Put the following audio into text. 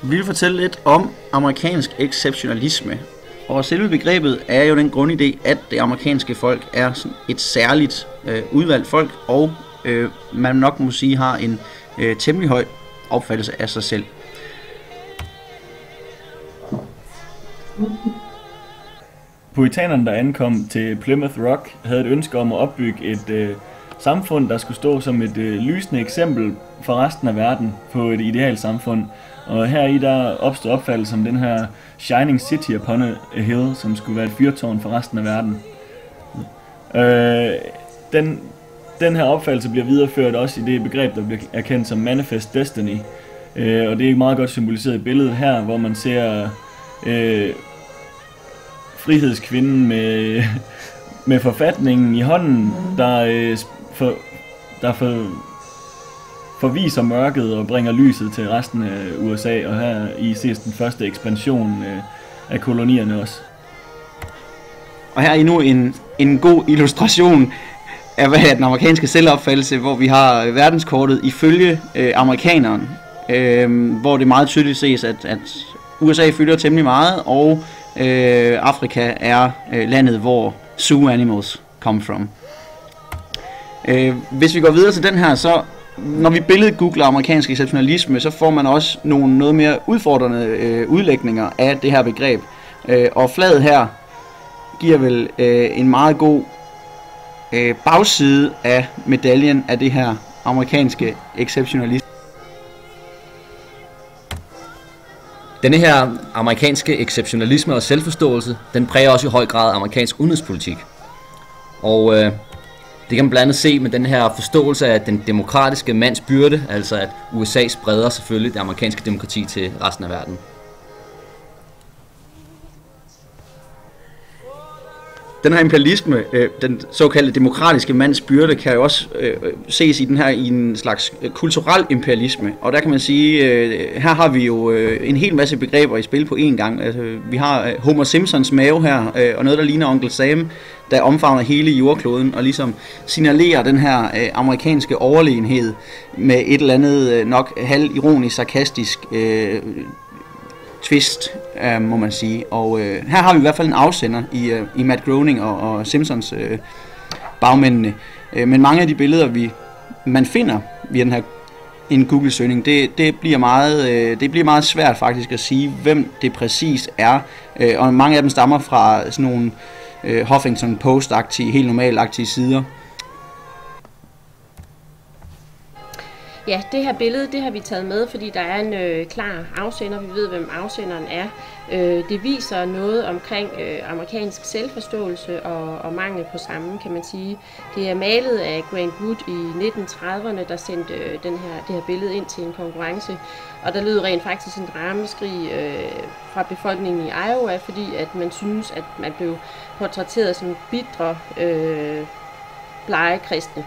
Vi vil fortælle lidt om amerikansk exceptionalisme. Og selve begrebet er jo den grundidé, at det amerikanske folk er sådan et særligt udvalgt folk, og man nok må sige har en temmelig høj opfattelse af sig selv. Puritanerne, der ankom til Plymouth Rock, havde et ønske om at opbygge et samfund, der skulle stå som et lysende eksempel for resten af verden på et idealt samfund. Og heri der opstod opfattelsen om den her Shining City upon a hill, som skulle være et fyrtårn for resten af verden. Den her opfattelse bliver videreført også i det begreb, der bliver erkendt som Manifest Destiny. Og det er meget godt symboliseret i billedet her, hvor man ser frihedskvinden med forfatningen i hånden, der forviser mørket og bringer lyset til resten af USA, og her i ses den første ekspansion af kolonierne også. Og her er endnu en god illustration af, hvad er den amerikanske selvopfattelse, hvor vi har verdenskortet ifølge amerikaneren, hvor det meget tydeligt ses, at USA fylder temmelig meget, og Afrika er landet, hvor zoo animals come from. Hvis vi går videre til den her, så når vi billedgoogler amerikansk exceptionalisme, så får man også nogle noget mere udfordrende udlægninger af det her begreb. Og flaget her giver vel en meget god bagside af medaljen af det her amerikanske exceptionalisme. Denne her amerikanske exceptionalisme og selvforståelse, den præger også i høj grad amerikansk udenrigspolitik. Og det kan man blandt andet se med den her forståelse af den demokratiske mands byrde, altså at USA spreder selvfølgelig det amerikanske demokrati til resten af verden. Den her imperialisme, den såkaldte demokratiske mands byrde, kan jo også ses i en slags kulturel imperialisme. Og der kan man sige, her har vi jo en hel masse begreber i spil på én gang. Altså, vi har Homer Simpsons mave her, og noget, der ligner Onkel Sam, der omfavner hele jordkloden og ligesom signalerer den her amerikanske overlegenhed med et eller andet nok halvironisk, sarkastisk twist, må man sige. Og her har vi i hvert fald en afsender i Matt Groening og Simpsons bagmændene. Men mange af de billeder, man finder via den her en Google-søgning, det bliver meget svært faktisk at sige, hvem det præcis er. Og mange af dem stammer fra sådan nogle Huffington Post-agtige, helt normalt-agtige sider. Ja, det her billede, det har vi taget med, fordi der er en klar afsender. Vi ved, hvem afsenderen er. Det viser noget omkring amerikansk selvforståelse og mangel på samme, kan man sige. Det er malet af Grant Wood i 1930'erne, der sendte det her billede ind til en konkurrence. Og der lød rent faktisk en ramaskrig fra befolkningen i Iowa, fordi at man synes, at man blev portrætteret som bitre, blege kristne.